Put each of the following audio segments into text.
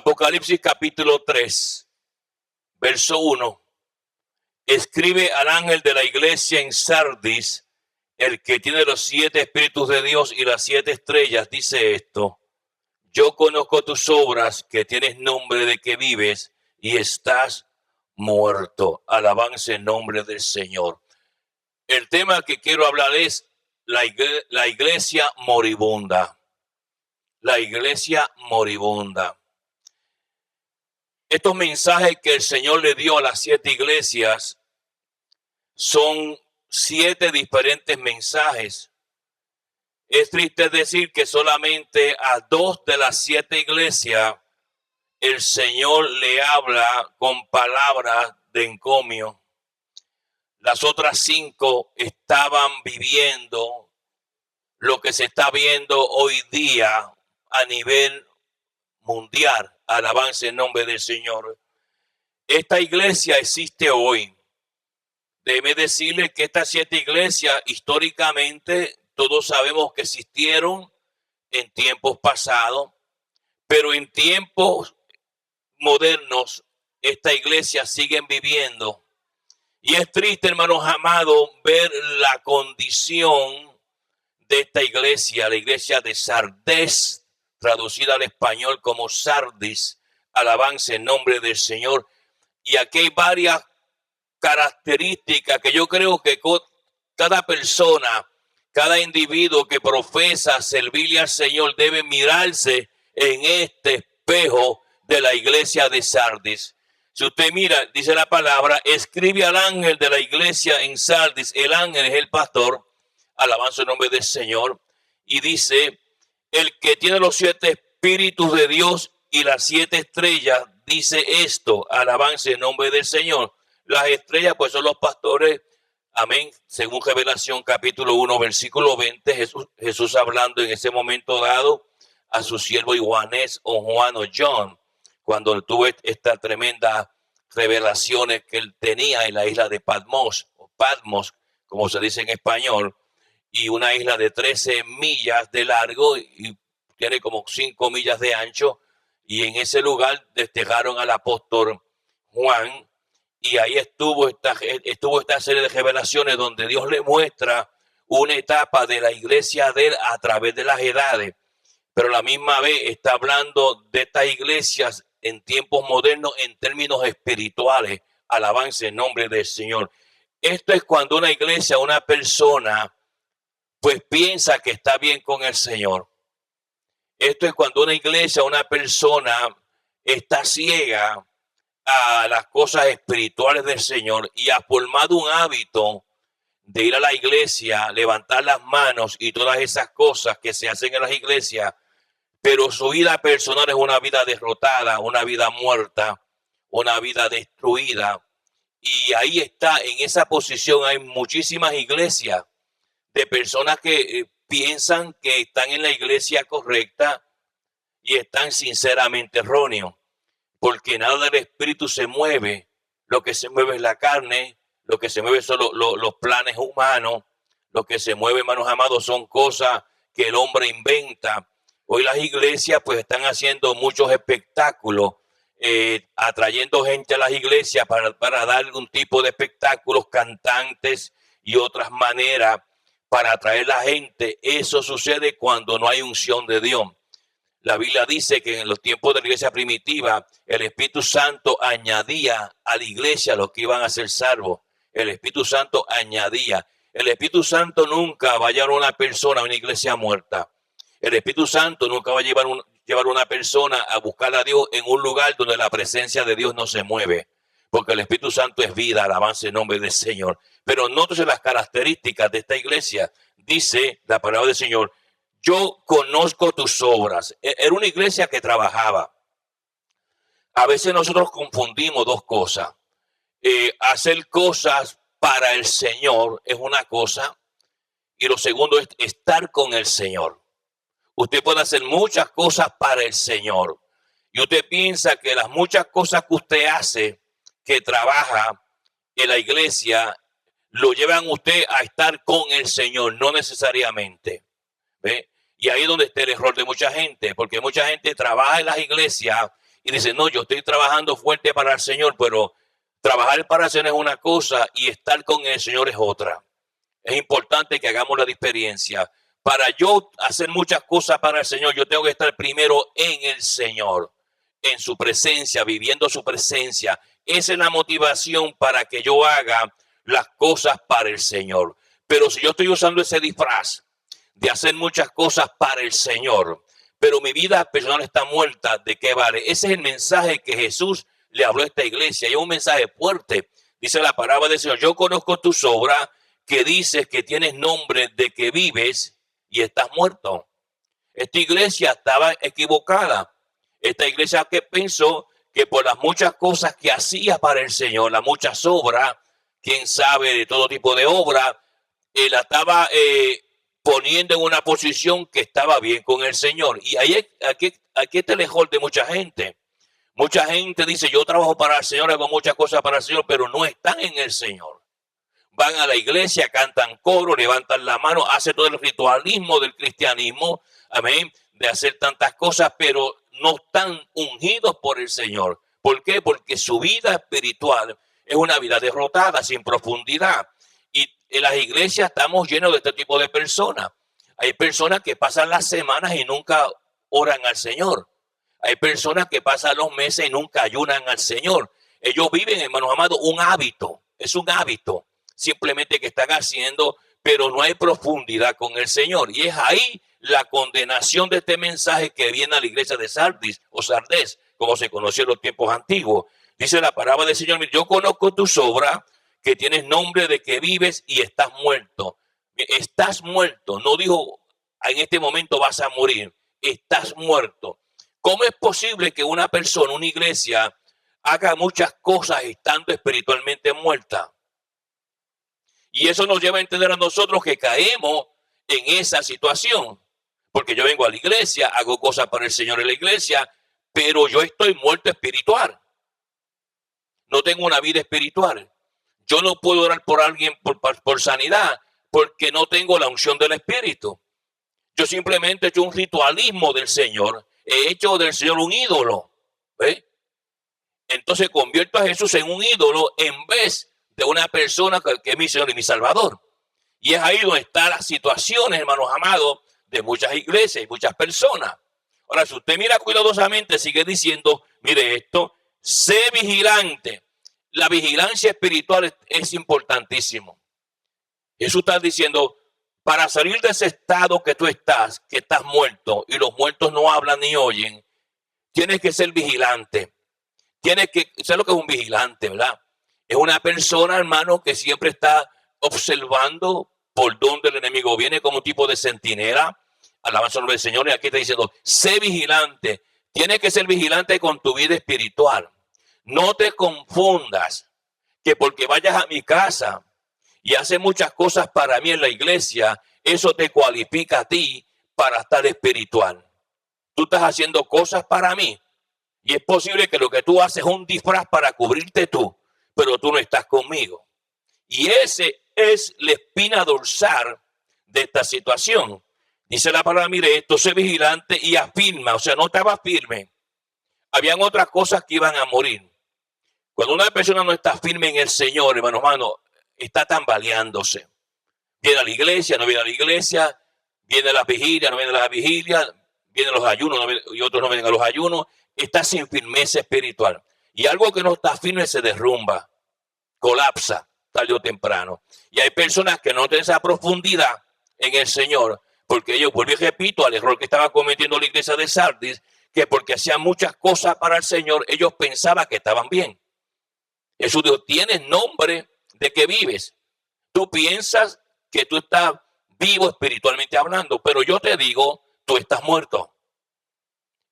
Apocalipsis capítulo 3, verso 1. Escribe al ángel de la iglesia en Sardis, el que tiene los 7 espíritus de Dios y las 7 estrellas, dice esto: yo conozco tus obras, que tienes nombre de que vives y estás muerto. Alabanza en nombre del Señor. El tema que quiero hablar es la iglesia moribunda. La iglesia moribunda. Estos mensajes que el Señor le dio a las 7 iglesias son 7 diferentes mensajes. Es triste decir que solamente a 2 de las 7 iglesias el Señor le habla con palabras de encomio. Las otras 5 estaban viviendo lo que se está viendo hoy día a nivel mundial. Alabanza en nombre del Señor. Esta iglesia existe hoy. Debe decirle que estas 7 iglesias históricamente todos sabemos que existieron en tiempos pasados, pero en tiempos modernos esta iglesia siguen viviendo. Y es triste, hermanos amados, ver la condición de esta iglesia, la iglesia de Sardis, traducida al español como Sardis. Alabanza en nombre del Señor. Y aquí hay varias características que yo creo que cada persona, cada individuo que profesa servirle al Señor debe mirarse en este espejo de la iglesia de Sardis. Si usted mira, dice la palabra, escribe al ángel de la iglesia en Sardis. El ángel es el pastor. Alabanza en nombre del Señor. Y dice: el que tiene los 7 espíritus de Dios y las 7 estrellas, dice esto. Alabanza en nombre del Señor. Las estrellas pues son los pastores. Amén. Según Revelación capítulo 1, versículo 20, Jesús hablando en ese momento dado a su siervo Juanes o Juan o John, cuando tuvo esta tremenda revelaciones que él tenía en la isla de Patmos, o Patmos, como se dice en español, y una isla de 13 millas de largo y tiene como 5 millas de ancho, y en ese lugar desterraron al apóstol Juan. Y ahí estuvo esta serie de revelaciones donde Dios le muestra una etapa de la iglesia de él a través de las edades. Pero a la misma vez está hablando de estas iglesias en tiempos modernos en términos espirituales. Alabanza en nombre del Señor. Esto es cuando una iglesia, una persona, pues piensa que está bien con el Señor. Esto es cuando una iglesia, una persona está ciega a las cosas espirituales del Señor y ha formado un hábito de ir a la iglesia, levantar las manos y todas esas cosas que se hacen en las iglesias, pero su vida personal es una vida derrotada, una vida muerta, una vida destruida. Y ahí está, en esa posición hay muchísimas iglesias de personas que piensan que están en la iglesia correcta y están sinceramente erróneos. Porque nada del espíritu se mueve. Lo que se mueve es la carne, lo que se mueve son los planes humanos, lo que se mueve, hermanos amados, son cosas que el hombre inventa. Hoy las iglesias pues están haciendo muchos espectáculos, atrayendo gente a las iglesias para dar un tipo de espectáculos, cantantes y otras maneras para atraer a la gente. Eso sucede cuando no hay unción de Dios. La Biblia dice que en los tiempos de la iglesia primitiva, el Espíritu Santo añadía a la iglesia los que iban a ser salvos. El Espíritu Santo añadía. El Espíritu Santo nunca va a llevar a una persona a una iglesia muerta. El Espíritu Santo nunca va a llevar a una persona a buscar a Dios en un lugar donde la presencia de Dios no se mueve. Porque el Espíritu Santo es vida, alabanza en nombre del Señor. Pero nótese las características de esta iglesia. Dice la palabra del Señor: yo conozco tus obras. Era una iglesia que trabajaba. A veces nosotros confundimos dos cosas. Hacer cosas para el Señor es una cosa, y lo segundo es estar con el Señor. Usted puede hacer muchas cosas para el Señor, y usted piensa que las muchas cosas que usted hace, que trabaja en la iglesia, lo llevan usted a estar con el Señor. No necesariamente. ¿Ve? Y ahí es donde está el error de mucha gente, porque mucha gente trabaja en las iglesias y dice, no, yo estoy trabajando fuerte para el Señor, pero trabajar para el Señor es una cosa y estar con el Señor es otra. Es importante que hagamos la diferencia. Para yo hacer muchas cosas para el Señor, yo tengo que estar primero en el Señor, en su presencia, viviendo su presencia. Esa es la motivación para que yo haga las cosas para el Señor. Pero si yo estoy usando ese disfraz de hacer muchas cosas para el Señor, pero mi vida personal está muerta, ¿de qué vale? Ese es el mensaje que Jesús le habló a esta iglesia. Y es un mensaje fuerte. Dice la palabra del Señor, yo conozco tus obras, que dices que tienes nombre de que vives y estás muerto. Esta iglesia estaba equivocada. Esta iglesia que pensó que por las muchas cosas que hacía para el Señor, las muchas obras, quién sabe de todo tipo de obras, la estaba poniendo en una posición que estaba bien con el Señor. Y aquí está el error de mucha gente. Mucha gente dice, yo trabajo para el Señor, hago muchas cosas para el Señor, pero no están en el Señor. Van a la iglesia, cantan coro, levantan la mano, hacen todo el ritualismo del cristianismo, amén, de hacer tantas cosas, pero no están ungidos por el Señor. ¿Por qué? Porque su vida espiritual es una vida derrotada, sin profundidad. Y en las iglesias estamos llenos de este tipo de personas. Hay personas que pasan las semanas y nunca oran al Señor. Hay personas que pasan los meses y nunca ayunan al Señor. Ellos viven, hermanos amados, un hábito. Es un hábito simplemente que están haciendo, pero no hay profundidad con el Señor. Y es ahí la condenación de este mensaje que viene a la iglesia de Sardis o Sardés, como se conoció en los tiempos antiguos. Dice la palabra del Señor, yo conozco tus obras, que tienes nombre de que vives y estás muerto. Estás muerto. No dijo, en este momento vas a morir. Estás muerto. ¿Cómo es posible que una persona, una iglesia, haga muchas cosas estando espiritualmente muerta? Y eso nos lleva a entender a nosotros que caemos en esa situación. Porque yo vengo a la iglesia, hago cosas para el Señor en la iglesia, pero yo estoy muerto espiritual. No tengo una vida espiritual. Yo no puedo orar por alguien por sanidad porque no tengo la unción del Espíritu. Yo simplemente he hecho un ritualismo del Señor. He hecho del Señor un ídolo. ¿Ve? Entonces convierto a Jesús en un ídolo en vez de una persona que es mi Señor y mi Salvador. Y es ahí donde están las situaciones, hermanos amados, de muchas iglesias y muchas personas. Ahora, si usted mira cuidadosamente, sigue diciendo, mire esto, sé vigilante. La vigilancia espiritual es importantísimo. Jesús está diciendo, para salir de ese estado que tú estás, que estás muerto, y los muertos no hablan ni oyen, tienes que ser vigilante. Tienes que, ¿sabes lo que es un vigilante, verdad? Es una persona, hermano, que siempre está observando por dónde el enemigo viene, como un tipo de centinela. Alabanza al nombre del Señor. Y aquí está diciendo, sé vigilante. Tienes que ser vigilante con tu vida espiritual. No te confundas que porque vayas a mi casa y haces muchas cosas para mí en la iglesia, eso te cualifica a ti para estar espiritual. Tú estás haciendo cosas para mí y es posible que lo que tú haces es un disfraz para cubrirte tú, pero tú no estás conmigo. Y ese es la espina dorsal de esta situación. Dice la palabra, mire esto, sé vigilante y afirma, o sea, no estaba firme. Habían otras cosas que iban a morir. Cuando una persona no está firme en el Señor, hermano, está tambaleándose. Viene a la iglesia, no viene a la iglesia, viene a la vigilia, no viene a la vigilia, vienen los ayunos y otros no vienen a los ayunos. Está sin firmeza espiritual. Y algo que no está firme se derrumba, colapsa tarde o temprano. Y hay personas que no tienen esa profundidad en el Señor, porque ellos, vuelvo y repito, al error que estaba cometiendo la iglesia de Sardis, que porque hacían muchas cosas para el Señor, ellos pensaban que estaban bien. Jesús dijo, tienes nombre de que vives. Tú piensas que tú estás vivo espiritualmente hablando, pero yo te digo, tú estás muerto.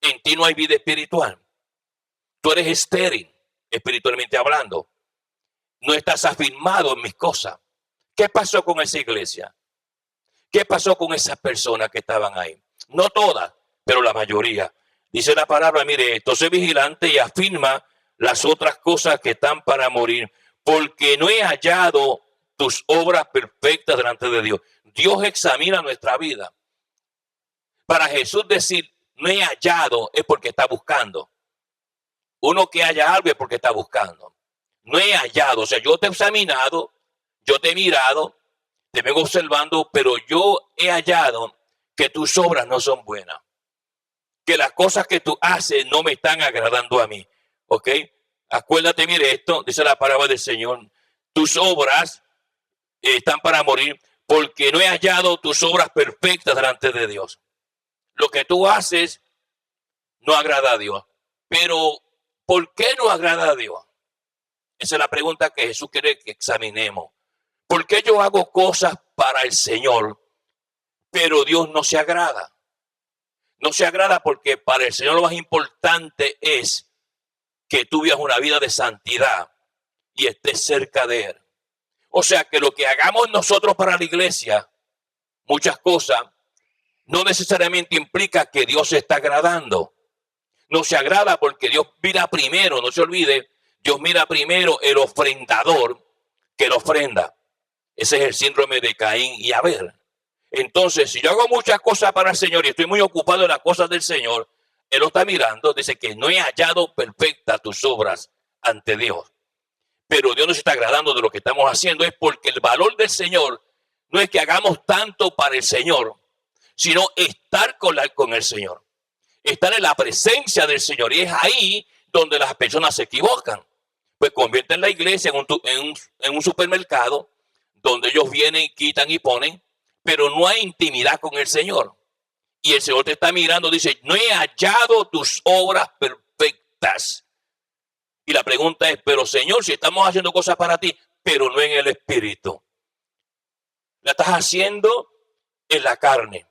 En ti no hay vida espiritual. Tú eres estéril espiritualmente hablando. No estás afirmado en mis cosas. ¿Qué pasó con esa iglesia? ¿Qué pasó con esas personas que estaban ahí? No todas, pero la mayoría. Dice la palabra, mire, esto, sé vigilante y afirma las otras cosas que están para morir, porque no he hallado tus obras perfectas delante de Dios. Dios examina nuestra vida. Para Jesús decir, no he hallado, es porque está buscando. Uno que haya algo es porque está buscando. No he hallado, o sea, yo te he examinado, yo te he mirado, te vengo observando, pero yo he hallado que tus obras no son buenas. Que las cosas que tú haces no me están agradando a mí. ¿Ok? Acuérdate, mire esto, dice la palabra del Señor. Tus obras están para morir porque no he hallado tus obras perfectas delante de Dios. Lo que tú haces no agrada a Dios. Pero, ¿por qué no agrada a Dios? Esa es la pregunta que Jesús quiere que examinemos. ¿Por qué yo hago cosas para el Señor, pero Dios no se agrada? No se agrada porque para el Señor lo más importante es que tú vivas una vida de santidad y estés cerca de Él. O sea que lo que hagamos nosotros para la iglesia, muchas cosas, no necesariamente implica que Dios se está agradando. No se agrada porque Dios mira primero, no se olvide, Dios mira primero el ofrendador que la ofrenda. Ese es el síndrome de Caín y Abel. Entonces, si yo hago muchas cosas para el Señor y estoy muy ocupado en las cosas del Señor, Él lo está mirando, dice que no he hallado perfectas tus obras ante Dios. Pero Dios no se está agradando de lo que estamos haciendo, es porque el valor del Señor no es que hagamos tanto para el Señor, sino estar con el Señor. Estar en la presencia del Señor. Y es ahí donde las personas se equivocan. Pues convierten la iglesia en un supermercado donde ellos vienen, quitan y ponen, pero no hay intimidad con el Señor. Y el Señor te está mirando, dice, no he hallado tus obras perfectas. Y la pregunta es, pero Señor, si estamos haciendo cosas para ti, pero no en el Espíritu. La estás haciendo en la carne.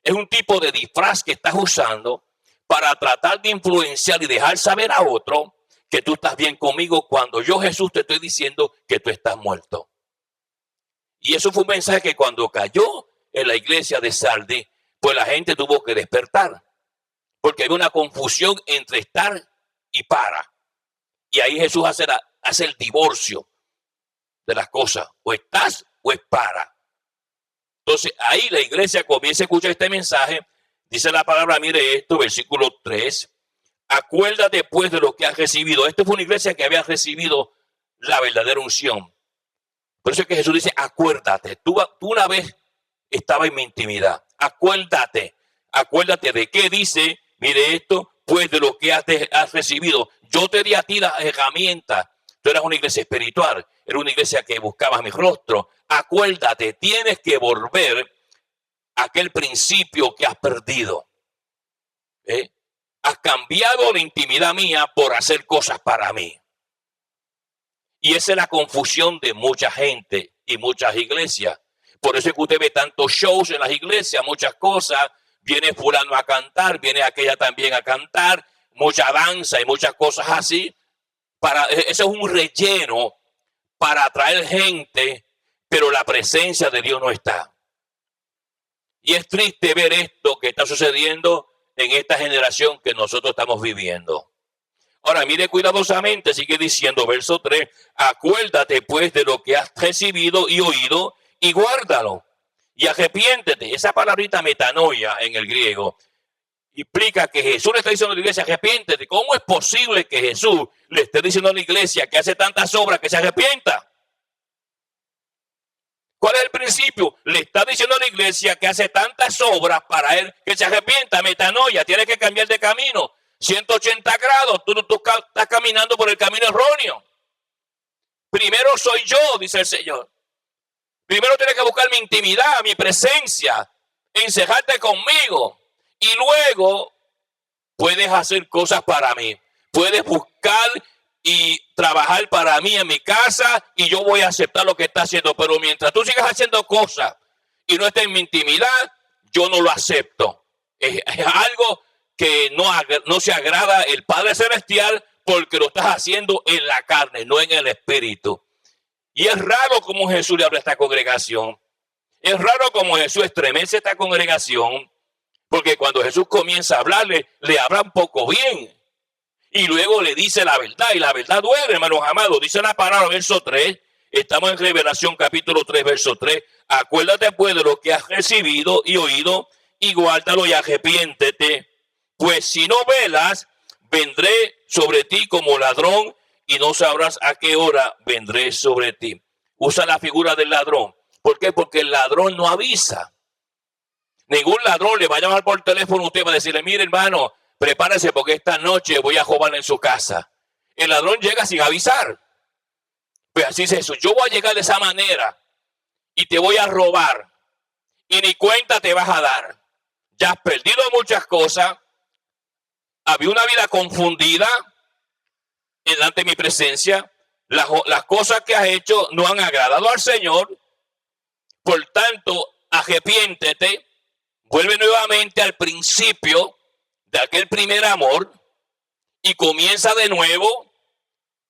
Es un tipo de disfraz que estás usando para tratar de influenciar y dejar saber a otro que tú estás bien conmigo cuando yo, Jesús, te estoy diciendo que tú estás muerto. Y eso fue un mensaje que cuando cayó en la iglesia de Sardis, pues la gente tuvo que despertar. Porque había una confusión entre estar y para. Y ahí Jesús hace el divorcio de las cosas. O estás o es para. Entonces ahí la iglesia comienza a escuchar este mensaje. Dice la palabra, mire esto, versículo 3. Acuérdate pues de lo que has recibido. Esta fue una iglesia que había recibido la verdadera unción. Por eso es que Jesús dice, acuérdate. Tú una vez estabas en mi intimidad. Acuérdate. Acuérdate de qué dice, mire esto, pues de lo que has recibido. Yo te di a ti las herramientas. Tú eras una iglesia espiritual. Era una iglesia que buscaba mi rostro. Acuérdate, tienes que volver a aquel principio que has perdido. Has cambiado la intimidad mía por hacer cosas para mí. Y esa es la confusión de mucha gente y muchas iglesias. Por eso es que usted ve tantos shows en las iglesias, muchas cosas. Viene fulano a cantar, viene aquella también a cantar, mucha danza y muchas cosas así. Eso es un relleno para atraer gente, pero la presencia de Dios no está. Y es triste ver esto que está sucediendo en esta generación que nosotros estamos viviendo. Ahora, mire cuidadosamente, sigue diciendo, verso 3, acuérdate pues de lo que has recibido y oído y guárdalo. Y arrepiéntete. Esa palabrita metanoia en el griego implica que Jesús le está diciendo a la iglesia, arrepiéntete. ¿Cómo es posible que Jesús le esté diciendo a la iglesia que hace tantas obras que se arrepienta? ¿Cuál es el principio? Le está diciendo a la iglesia que hace tantas obras para él que se arrepienta, metanoia, tiene que cambiar de camino. 180 grados, tú estás caminando por el camino erróneo. Primero soy yo, dice el Señor. Primero tienes que buscar mi intimidad, mi presencia, encerrarte conmigo. Y luego puedes hacer cosas para mí. Puedes buscar y trabajar para mí en mi casa y yo voy a aceptar lo que está haciendo. Pero mientras tú sigas haciendo cosas y no estés en mi intimidad, yo no lo acepto. Es algo que no se agrada el Padre Celestial porque lo estás haciendo en la carne, no en el espíritu. Y es raro como Jesús le habla a esta congregación. Es raro como Jesús estremece a esta congregación, porque cuando Jesús comienza a hablarle, le habla un poco bien. Y luego le dice la verdad, y la verdad duele, hermanos amados. Dice la palabra, verso 3, estamos en Revelación capítulo 3, verso 3. Acuérdate pues de lo que has recibido y oído, y guárdalo y arrepiéntete. Pues si no velas, vendré sobre ti como ladrón y no sabrás a qué hora vendré sobre ti. Usa la figura del ladrón. ¿Por qué? Porque el ladrón no avisa. Ningún ladrón le va a llamar por teléfono a usted para decirle, mire hermano, prepárese porque esta noche voy a robar en su casa. El ladrón llega sin avisar. Pues así es eso. Yo voy a llegar de esa manera y te voy a robar. Y ni cuenta te vas a dar. Ya has perdido muchas cosas. Había una vida confundida delante de mi presencia. Las cosas que has hecho no han agradado al Señor. Por tanto, arrepiéntete. Vuelve nuevamente al principio de aquel primer amor y comienza de nuevo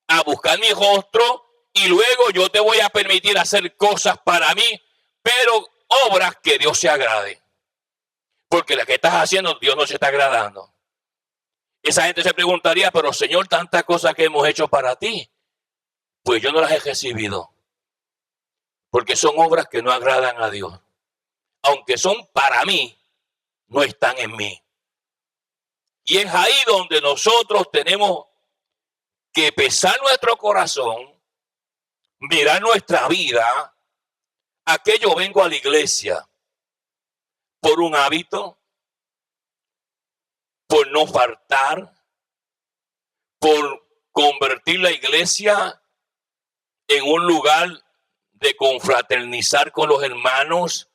a buscar mi rostro y luego yo te voy a permitir hacer cosas para mí, pero obras que Dios se agrade. Porque la que estás haciendo, Dios no se está agradando. Esa gente se preguntaría, pero Señor, tantas cosas que hemos hecho para ti, pues yo no las he recibido. Porque son obras que no agradan a Dios. Aunque son para mí, no están en mí. Y es ahí donde nosotros tenemos que pesar nuestro corazón, mirar nuestra vida. ¿A qué yo vengo a la iglesia? ¿Por un hábito? ¿Por no faltar? ¿Por convertir la iglesia en un lugar de confraternizar con los hermanos,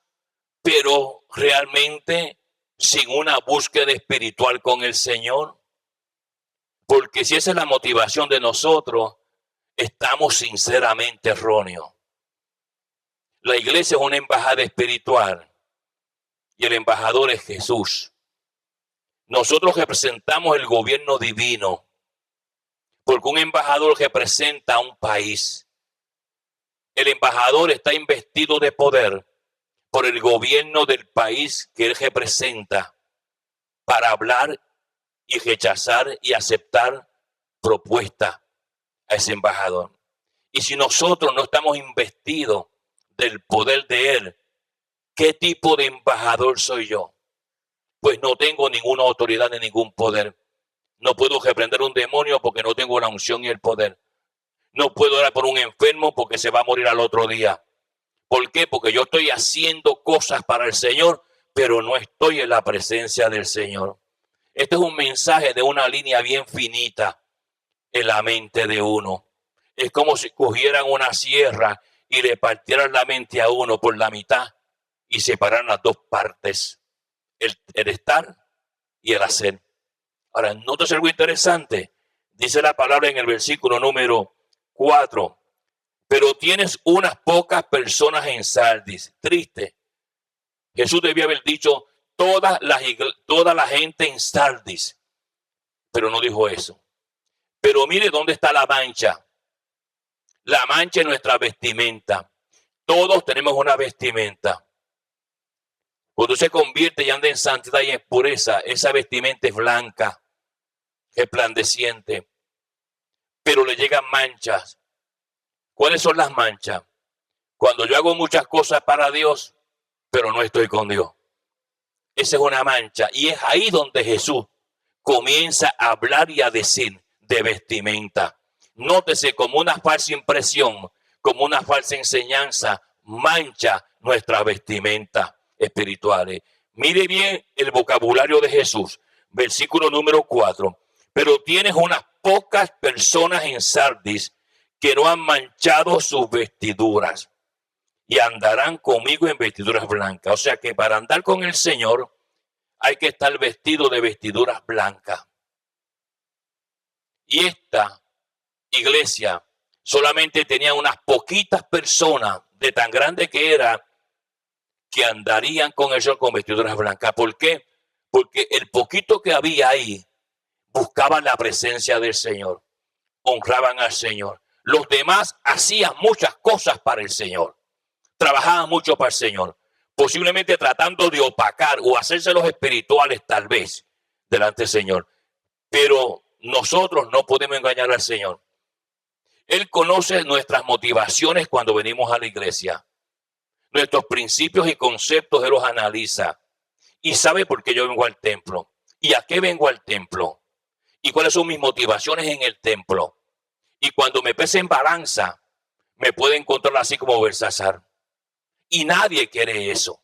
pero realmente sin una búsqueda espiritual con el Señor? Porque si esa es la motivación de nosotros, estamos sinceramente erróneos. La iglesia es una embajada espiritual y el embajador es Jesús. Nosotros representamos el gobierno divino, porque un embajador representa a un país. El embajador está investido de poder por el gobierno del país que él representa para hablar y rechazar y aceptar propuestas a ese embajador. Y si nosotros no estamos investidos del poder de él, ¿qué tipo de embajador soy yo? Pues no tengo ninguna autoridad ni ningún poder. No puedo reprender un demonio porque no tengo la unción y el poder. No puedo orar por un enfermo porque se va a morir al otro día. ¿Por qué? Porque yo estoy haciendo cosas para el Señor, pero no estoy en la presencia del Señor. Este es un mensaje de una línea bien finita en la mente de uno. Es como si cogieran una sierra y le partieran la mente a uno por la mitad y separaran las dos partes, el estar y el hacer. Ahora, nótese algo interesante. Dice la palabra en el versículo número 4. Pero tienes unas pocas personas en Sardis. Triste. Jesús debía haber dicho toda la gente en Sardis. Pero no dijo eso. Pero mire dónde está la mancha. La mancha es nuestra vestimenta. Todos tenemos una vestimenta. Cuando se convierte y anda en santidad y en pureza, esa vestimenta es blanca, resplandeciente. Pero le llegan manchas. ¿Cuáles son las manchas? Cuando yo hago muchas cosas para Dios, pero no estoy con Dios. Esa es una mancha. Y es ahí donde Jesús comienza a hablar y a decir de vestimenta. Nótese, como una falsa impresión, como una falsa enseñanza, mancha nuestra vestimenta espirituales. Mire bien el vocabulario de Jesús. Versículo número 4. Pero tienes unas pocas personas en Sardis que no han manchado sus vestiduras y andarán conmigo en vestiduras blancas. O sea que para andar con el Señor hay que estar vestido de vestiduras blancas. Y esta iglesia solamente tenía unas poquitas personas, de tan grande que era, que andarían con el Señor con vestiduras blancas. ¿Por qué? Porque el poquito que había ahí buscaban la presencia del Señor, honraban al Señor. Los demás hacían muchas cosas para el Señor, trabajaban mucho para el Señor, posiblemente tratando de opacar o hacerse los espirituales tal vez delante del Señor. Pero nosotros no podemos engañar al Señor. Él conoce nuestras motivaciones cuando venimos a la iglesia. Nuestros principios y conceptos Él los analiza. Y sabe por qué yo vengo al templo. ¿Y a qué vengo al templo? y cuáles son mis motivaciones en el templo. Y cuando me pese en balanza, me puede encontrar así como Belsasar. Y nadie quiere eso.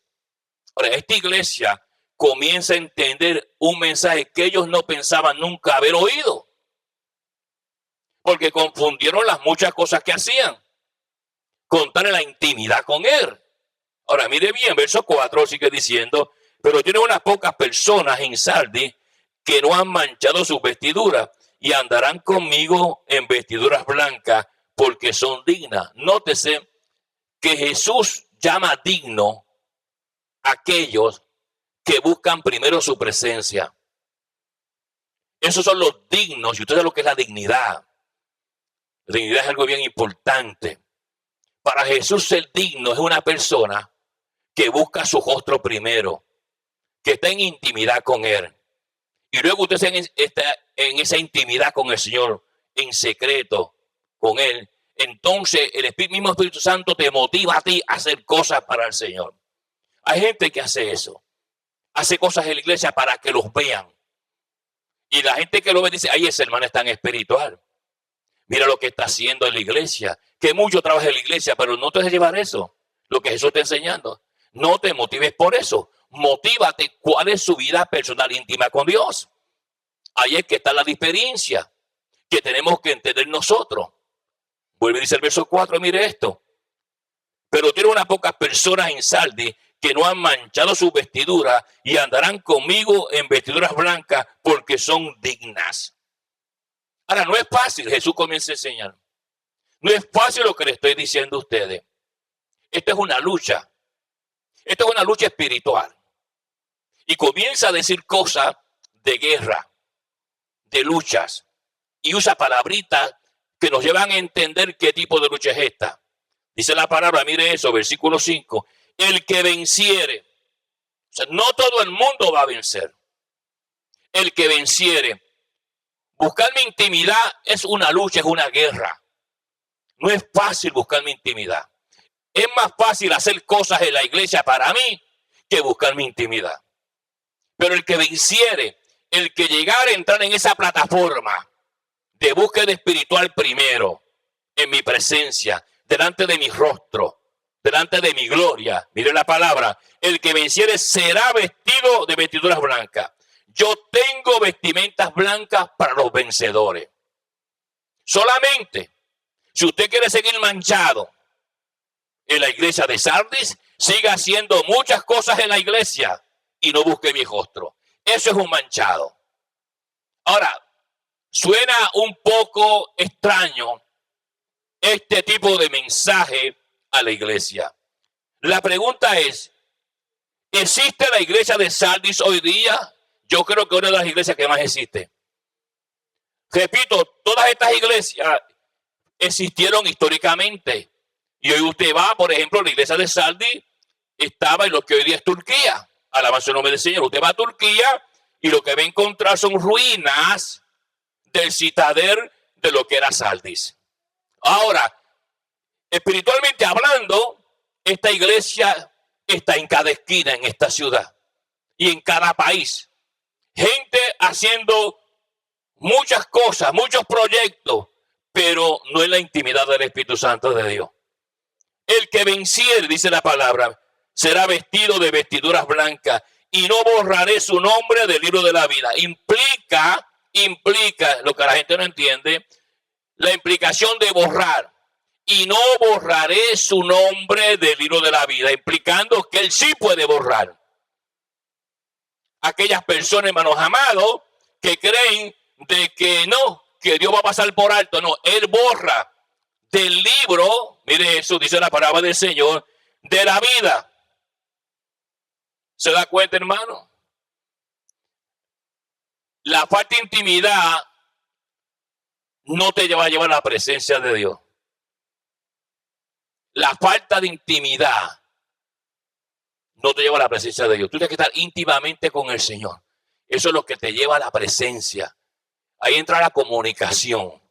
Ahora, esta iglesia comienza a entender un mensaje que ellos no pensaban nunca haber oído. Porque confundieron las muchas cosas que hacían. Contarle la intimidad con él. Ahora, mire bien, verso 4 sigue diciendo, pero tiene unas pocas personas en Sardis que no han manchado sus vestiduras y andarán conmigo en vestiduras blancas porque son dignas. Nótese que Jesús llama digno a aquellos que buscan primero su presencia. Esos son los dignos, y usted sabe lo que es la dignidad. La dignidad es algo bien importante. Para Jesús ser digno es una persona que busca su rostro primero, que está en intimidad con él. Y luego usted está en esa intimidad con el Señor, en secreto con él. Entonces el mismo Espíritu Santo te motiva a ti a hacer cosas para el Señor. Hay gente que hace eso. Hace cosas en la iglesia para que los vean. Y la gente que lo ve dice, ay, ese hermano es tan espiritual. Mira lo que está haciendo en la iglesia. Que mucho trabaja en la iglesia, pero no te dejes llevar eso. Lo que Jesús está enseñando. No te motives por eso. Motívate cuál es su vida personal íntima con Dios. Ahí es que está la diferencia que tenemos que entender nosotros. Vuelve a decir el verso 4, mire esto. Pero tiene unas pocas personas en Sardis que no han manchado sus vestiduras y andarán conmigo en vestiduras blancas porque son dignas. Ahora, no es fácil, Jesús comienza a enseñar. No es fácil lo que le estoy diciendo a ustedes. Esto es una lucha. Esto es una lucha espiritual. Y comienza a decir cosas de guerra, de luchas. Y usa palabritas que nos llevan a entender qué tipo de lucha es esta. Dice la palabra, mire eso, versículo 5. El que venciere. O sea, no todo el mundo va a vencer. El que venciere. Buscar mi intimidad es una lucha, es una guerra. No es fácil buscar mi intimidad. Es más fácil hacer cosas en la iglesia para mí que buscar mi intimidad. Pero el que venciere, el que llegara a entrar en esa plataforma de búsqueda espiritual primero, en mi presencia, delante de mi rostro, delante de mi gloria, mire la palabra, el que venciere será vestido de vestiduras blancas. Yo tengo vestimentas blancas para los vencedores. Solamente, si usted quiere seguir manchado en la iglesia de Sardis, siga haciendo muchas cosas en la iglesia y no busque mi rostro. Eso es un manchado. Ahora, suena un poco extraño este tipo de mensaje a la iglesia. La pregunta es, ¿existe la iglesia de Sardis hoy día? Yo creo que es una de las iglesias que más existe. Repito, todas estas iglesias existieron históricamente. Y hoy usted va, por ejemplo, la iglesia de Sardis estaba en lo que hoy día es Turquía. Alabanza el nombre del Señor. Usted va a Turquía y lo que va a encontrar son ruinas del citadel de lo que era Sardis. Ahora, espiritualmente hablando, esta iglesia está en cada esquina en esta ciudad y en cada país. Gente haciendo muchas cosas, muchos proyectos, pero no en la intimidad del Espíritu Santo de Dios. El que venciere, dice la palabra, será vestido de vestiduras blancas y no borraré su nombre del libro de la vida. Implica lo que la gente no entiende, la implicación de borrar. Y no borraré su nombre del libro de la vida, implicando que él sí puede borrar. Aquellas personas, hermanos amados, que creen de que no, que Dios va a pasar por alto. No, él borra del libro, mire eso, dice la palabra del Señor, de la vida. ¿Se da cuenta, hermano? La falta de intimidad no te va a llevar a la presencia de Dios. La falta de intimidad no te lleva a la presencia de Dios. Tú tienes que estar íntimamente con el Señor. Eso es lo que te lleva a la presencia. Ahí entra la comunicación,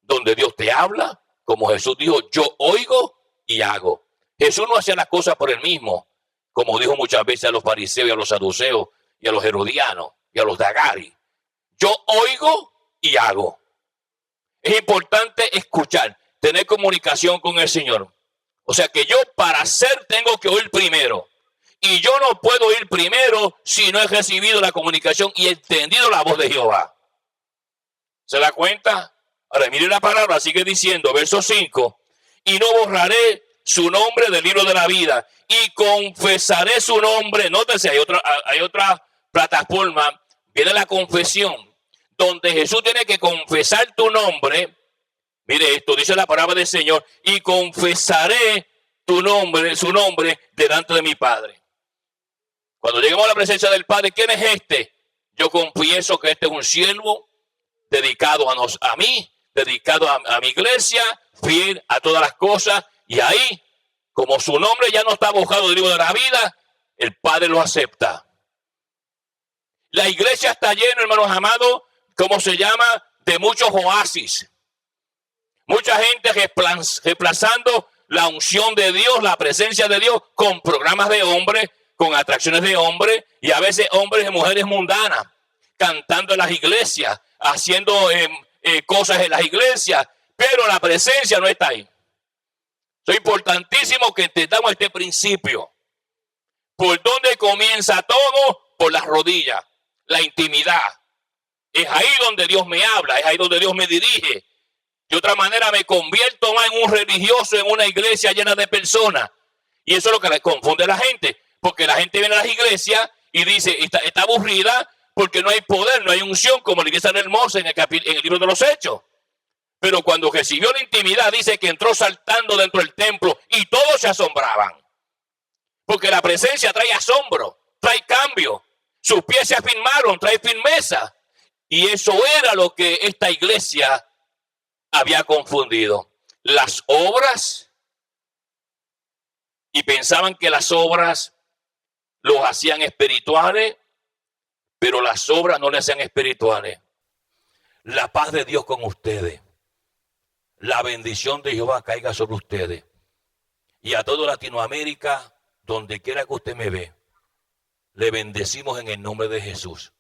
donde Dios te habla, como Jesús dijo, yo oigo y hago. Jesús no hacía las cosas por él mismo, como dijo muchas veces a los fariseos y a los saduceos y a los herodianos y a los dagari. Yo oigo y hago. Es importante escuchar, tener comunicación con el Señor. O sea que yo para hacer tengo que oír primero. Y yo no puedo ir primero si no he recibido la comunicación y entendido la voz de Jehová. ¿Se da cuenta? Ahora, mire la palabra, sigue diciendo, verso 5. Y no borraré su nombre del libro de la vida. Y confesaré su nombre. Nótese, hay otra plataforma. Viene la confesión, donde Jesús tiene que confesar tu nombre. Mire esto, dice la palabra del Señor. Y confesaré tu nombre, su nombre, delante de mi Padre. Cuando lleguemos a la presencia del Padre, ¿quién es este? Yo confieso que este es un siervo dedicado a mí, dedicado a mi iglesia, fiel a todas las cosas. Y ahí, como su nombre ya no está borrado del libro de la vida, el Padre lo acepta. La iglesia está llena, hermanos amados, ¿cómo se llama? De muchos oasis. Mucha gente reemplazando la unción de Dios, la presencia de Dios, con programas de hombres, con atracciones de hombres, y a veces hombres y mujeres mundanas, cantando en las iglesias, haciendo cosas en las iglesias, pero la presencia no está ahí. Es importantísimo que entendamos este principio. ¿Por dónde comienza todo? Por las rodillas, la intimidad. Es ahí donde Dios me habla, es ahí donde Dios me dirige. De otra manera me convierto más en un religioso en una iglesia llena de personas. Y eso es lo que le confunde a la gente. Porque la gente viene a las iglesias y dice, está aburrida porque no hay poder, no hay unción, como la iglesia de Hermosa en el libro de los Hechos. Pero cuando recibió la intimidad, dice que entró saltando dentro del templo y todos se asombraban. Porque la presencia trae asombro, trae cambio. Sus pies se afirmaron, trae firmeza. Y eso era lo que esta iglesia había confundido. Las obras, y pensaban que las obras los hacían espirituales, pero las obras no les hacían espirituales. La paz de Dios con ustedes. La bendición de Jehová caiga sobre ustedes. Y a toda Latinoamérica, donde quiera que usted me ve, le bendecimos en el nombre de Jesús.